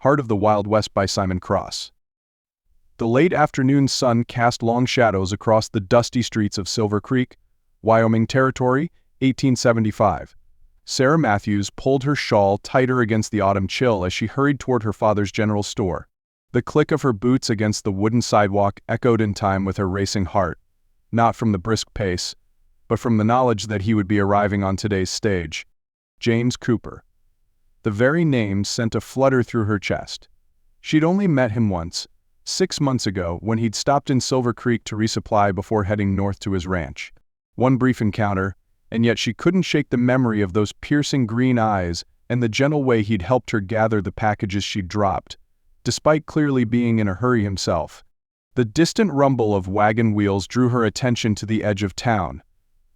Heart of the Wild West by Simon Cross. The late afternoon sun cast long shadows across the dusty streets of Silver Creek, Wyoming Territory, 1875. Sarah Matthews pulled her shawl tighter against the autumn chill as she hurried toward her father's general store. The click of her boots against the wooden sidewalk echoed in time with her racing heart, not from the brisk pace, but from the knowledge that he would be arriving on today's stage. James Cooper. The very name sent a flutter through her chest. She'd only met him once, 6 months ago, when he'd stopped in Silver Creek to resupply before heading north to his ranch. One brief encounter, and yet she couldn't shake the memory of those piercing green eyes and the gentle way he'd helped her gather the packages she'd dropped, despite clearly being in a hurry himself. The distant rumble of wagon wheels drew her attention to the edge of town.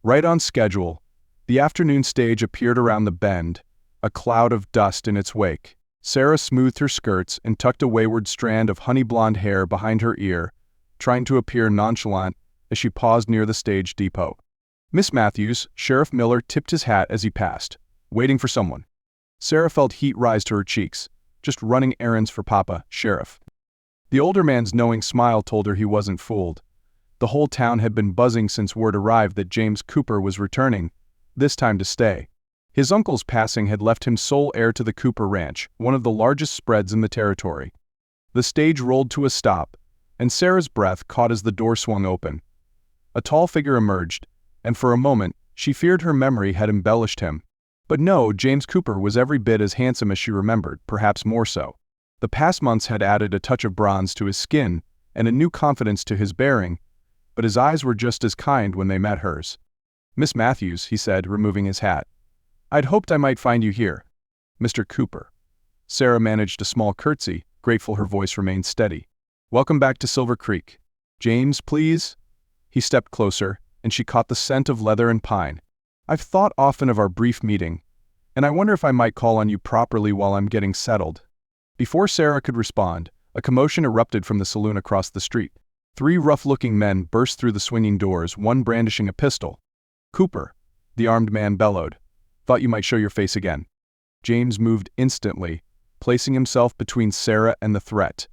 Right on schedule, the afternoon stage appeared around the bend, a cloud of dust in its wake. Sarah smoothed her skirts and tucked a wayward strand of honey-blonde hair behind her ear, trying to appear nonchalant as she paused near the stage depot. "Miss Matthews," Sheriff Miller tipped his hat as he passed, waiting for someone. Sarah felt heat rise to her cheeks. "Just running errands for Papa, Sheriff." The older man's knowing smile told her he wasn't fooled. The whole town had been buzzing since word arrived that James Cooper was returning, this time to stay. His uncle's passing had left him sole heir to the Cooper Ranch, one of the largest spreads in the territory. The stage rolled to a stop, and Sarah's breath caught as the door swung open. A tall figure emerged, and for a moment, she feared her memory had embellished him. But no, James Cooper was every bit as handsome as she remembered, perhaps more so. The past months had added a touch of bronze to his skin and a new confidence to his bearing, but his eyes were just as kind when they met hers. "Miss Matthews," he said, removing his hat. "I'd hoped I might find you here." "Mr. Cooper." Sarah managed a small curtsy, grateful her voice remained steady. "Welcome back to Silver Creek. James, please?" He stepped closer, and she caught the scent of leather and pine. "I've thought often of our brief meeting, and I wonder if I might call on you properly while I'm getting settled." Before Sarah could respond, a commotion erupted from the saloon across the street. 3 rough-looking men burst through the swinging doors, one brandishing a pistol. "Cooper," the armed man bellowed. "Thought you might show your face again." James moved instantly, placing himself between Sarah and the threat.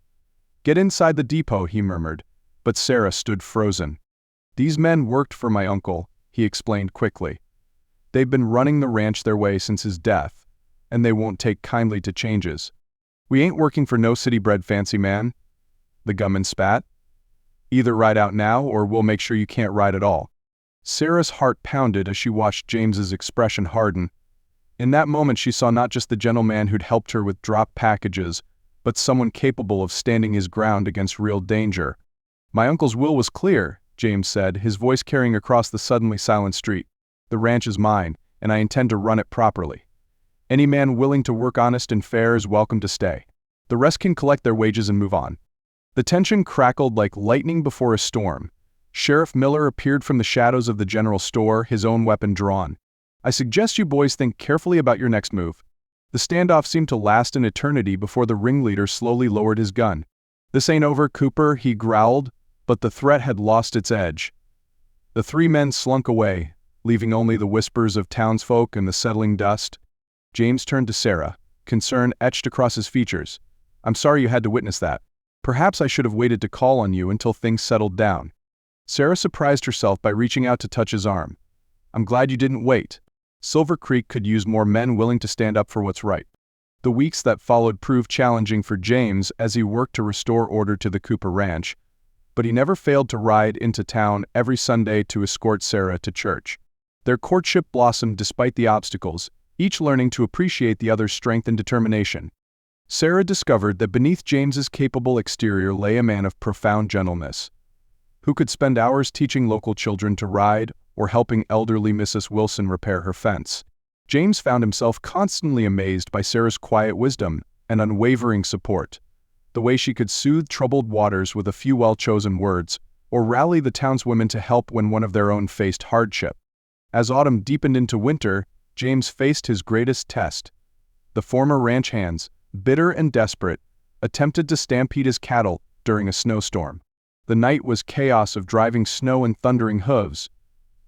"Get inside the depot," he murmured, but Sarah stood frozen. "These men worked for my uncle," he explained quickly. "They've been running the ranch their way since his death, and they won't take kindly to changes." "We ain't working for no city-bred fancy man," the gunman spat. "Either ride out now or we'll make sure you can't ride at all." Sarah's heart pounded as she watched James's expression harden. In that moment she saw not just the gentleman who'd helped her with dropped packages, but someone capable of standing his ground against real danger. "My uncle's will was clear," James said, his voice carrying across the suddenly silent street. "The ranch is mine, and I intend to run it properly. Any man willing to work honest and fair is welcome to stay. The rest can collect their wages and move on." The tension crackled like lightning before a storm. Sheriff Miller appeared from the shadows of the general store, his own weapon drawn. "I suggest you boys think carefully about your next move." The standoff seemed to last an eternity before the ringleader slowly lowered his gun. "This ain't over, Cooper," he growled, but the threat had lost its edge. The 3 men slunk away, leaving only the whispers of townsfolk and the settling dust. James turned to Sarah, concern etched across his features. "I'm sorry you had to witness that. Perhaps I should have waited to call on you until things settled down." Sarah surprised herself by reaching out to touch his arm. "I'm glad you didn't wait. Silver Creek could use more men willing to stand up for what's right." The weeks that followed proved challenging for James as he worked to restore order to the Cooper Ranch, but he never failed to ride into town every Sunday to escort Sarah to church. Their courtship blossomed despite the obstacles, each learning to appreciate the other's strength and determination. Sarah discovered that beneath James's capable exterior lay a man of profound gentleness, who could spend hours teaching local children to ride or helping elderly Mrs. Wilson repair her fence. James found himself constantly amazed by Sarah's quiet wisdom and unwavering support, the way she could soothe troubled waters with a few well-chosen words, or rally the townswomen to help when one of their own faced hardship. As autumn deepened into winter, James faced his greatest test. The former ranch hands, bitter and desperate, attempted to stampede his cattle during a snowstorm. The night was chaos of driving snow and thundering hooves,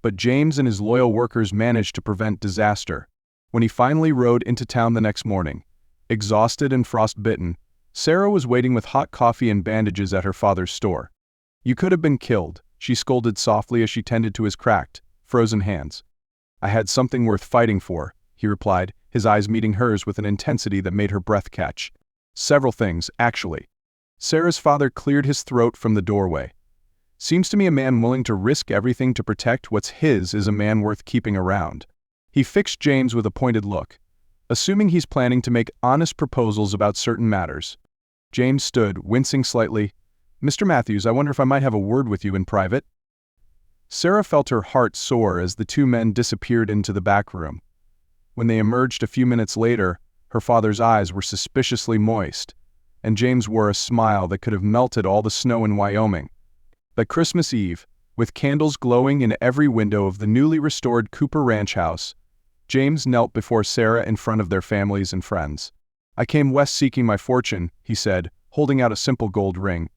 but James and his loyal workers managed to prevent disaster. When he finally rode into town the next morning, exhausted and frostbitten, Sarah was waiting with hot coffee and bandages at her father's store. "You could have been killed," she scolded softly as she tended to his cracked, frozen hands. "I had something worth fighting for," he replied, his eyes meeting hers with an intensity that made her breath catch. "Several things, actually." Sarah's father cleared his throat from the doorway. "Seems to me a man willing to risk everything to protect what's his is a man worth keeping around." He fixed James with a pointed look, assuming he's planning to make honest proposals about certain matters. James stood, wincing slightly. "Mr. Matthews, I wonder if I might have a word with you in private?" Sarah felt her heart soar as the two men disappeared into the back room. When they emerged a few minutes later, her father's eyes were suspiciously moist, and James wore a smile that could have melted all the snow in Wyoming. That Christmas Eve, with candles glowing in every window of the newly restored Cooper Ranch house, James knelt before Sarah in front of their families and friends. "I came west seeking my fortune," he said, holding out a simple gold ring.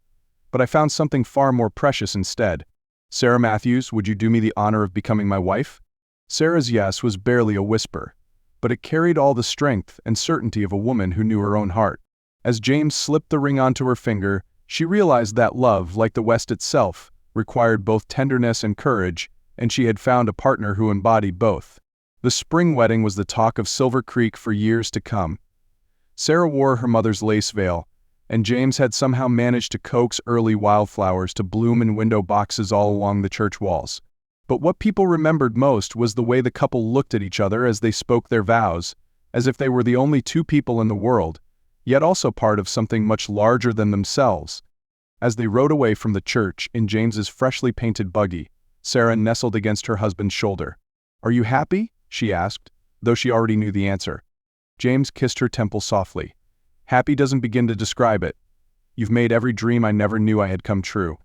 "But I found something far more precious instead. Sarah Matthews, would you do me the honor of becoming my wife?" Sarah's yes was barely a whisper, but it carried all the strength and certainty of a woman who knew her own heart. As James slipped the ring onto her finger, she realized that love, like the West itself, required both tenderness and courage, and she had found a partner who embodied both. The spring wedding was the talk of Silver Creek for years to come. Sarah wore her mother's lace veil, and James had somehow managed to coax early wildflowers to bloom in window boxes all along the church walls. But what people remembered most was the way the couple looked at each other as they spoke their vows, as if they were the only two people in the world, yet also part of something much larger than themselves. As they rode away from the church in James's freshly painted buggy, Sarah nestled against her husband's shoulder. "Are you happy?" she asked, though she already knew the answer. James kissed her temple softly. "Happy doesn't begin to describe it. You've made every dream I never knew I had come true."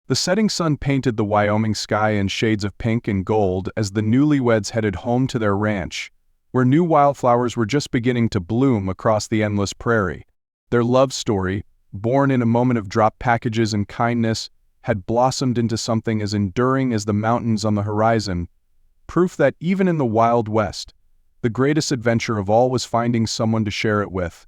The setting sun painted the Wyoming sky in shades of pink and gold as the newlyweds headed home to their ranch, where new wildflowers were just beginning to bloom across the endless prairie. Their love story, born in a moment of drop packages and kindness, had blossomed into something as enduring as the mountains on the horizon, proof that even in the Wild West, the greatest adventure of all was finding someone to share it with.